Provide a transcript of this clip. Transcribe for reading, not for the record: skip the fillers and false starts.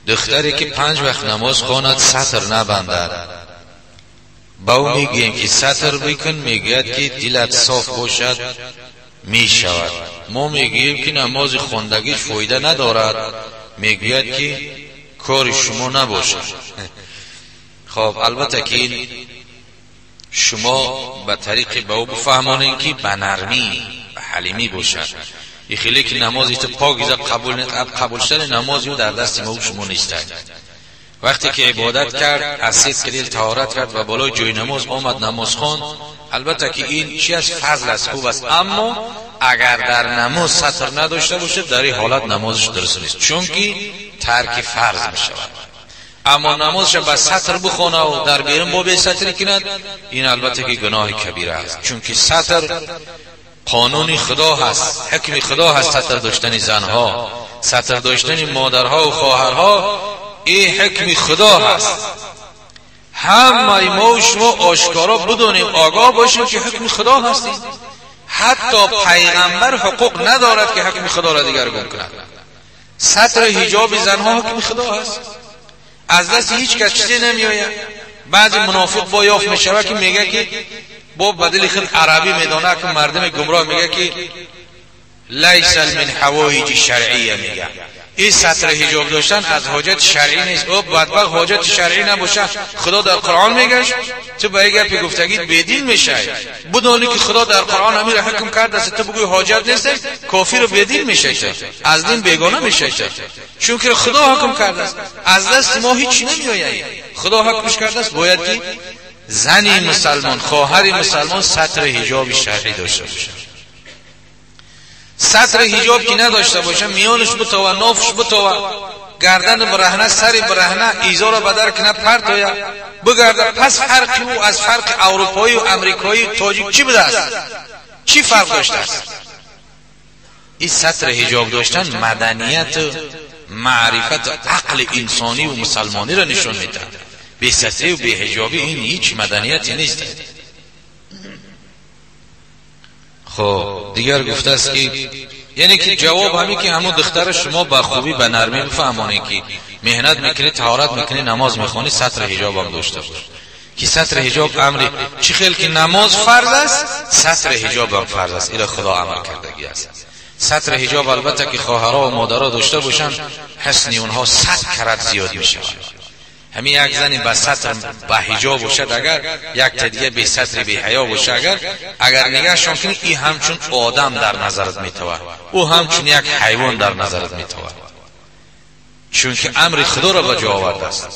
دختری که 5 وقت نماز خواند سطر نبندد، با او میگیم که سطر بکن، میگوید که دلت صاف باشد میشود. ما میگیم که نماز خواندگیش فایده ندارد، میگوید که کار شما نباشد. خب البته که این شما به طریق به او بفهمانید که به نرمی به حلیمی باشد. این خیلی که نمازی تو پاکیزه قبول شدن نمازی در دست ما شما نیست. وقتی که عبادت کرد از 3 کلیل طهارت کرد و بالای جای نماز آمد نماز خواند، البته که این چی از فضل است، خوب است، اما اگر در نماز سطر نداشته باشه در این حالت نمازش درست نیست، چون که ترک فرض می شود. اما نمازش با سطر بخونه و در بیرون با به سطری کند، این البته که گناه کبیره است، چون که سطر قانون خدا هست، حکم خدا هست. سطر داشتن زنها، سطر داشتن مادرها و خواهرها، این حکم خدا هست. همه ما و شما آشکارا بدونیم، آگاه باشیم که حکم خدا هستیم. حتی پیغمبر حقوق ندارد که حکم خدا را دیگرگون کند. سطر حجاب زنها حکم خدا هست، از دست هیچ کس چیزی نمیآید. بعضی منافق با یافت میشود که میگه که با بدل خود عربی میدانه که مردم گمراه میگه که لیس من حوائج شرعیه، میگه این سطر حجاب داشتن از حاجت شرعی نیست. او بدبخت حاجت شرعی نباشه خدا در قرآن میگه تو به این گپ گفتگی بدین میشه. بدونی که خدا در قرآن امیر حکم کرده است، تو بگوی حاجت نیست، کافر و بدین میشه، از دین بیگانه میشه، چون که خدا حکم کرده است. از دست ما هیچ نمیآید، خدا حکمش کرده است. باید که زنی مسلمان، خواهری مسلمان سطر حجاب شرعی داشته باشه. سطر حجاب که نداشته باشه، میانش بتوا، نافش بتوا، گردن برهنه، سر برهنه، ایزار بدر کنه پرتویا بگرده. پس فرقی او از فرق اروپایی و امریکایی تاجیک چی بوده است؟ چی فرق داشته است؟ این سطر حجاب داشتن مدنیت، معرفت، عقل انسانی و مسلمانی را نشون میده. بی سطری و بی حجابی این هیچ مدنیتی نیست. خب دیگر گفته است که یعنی که جواب همی که همون دختر شما با خوبی به نرمی بفهمانه که مهنت میکنی، طهارت میکنی، نماز میخونی، سطر حجاب هم داشته باش. که سطر حجاب امری چی خیلی که نماز فرض است، سطر حجاب هم فرض است. این خدا عمل کردگی است. سطر حجاب البته که خواهرها و مادرها داشته باشن، حسن اونها 100 کرات زیاد میشه. همین یک زنی با سطر با حجاب باشد، اگر یک تا دیگه به سطر به حیا باشه، اگر نگاهشون کنی این همچون آدم در نظرت میتوه، او همچون یک حیوان در نظرت میتوه، چون که امر خدا را به جا آورده است.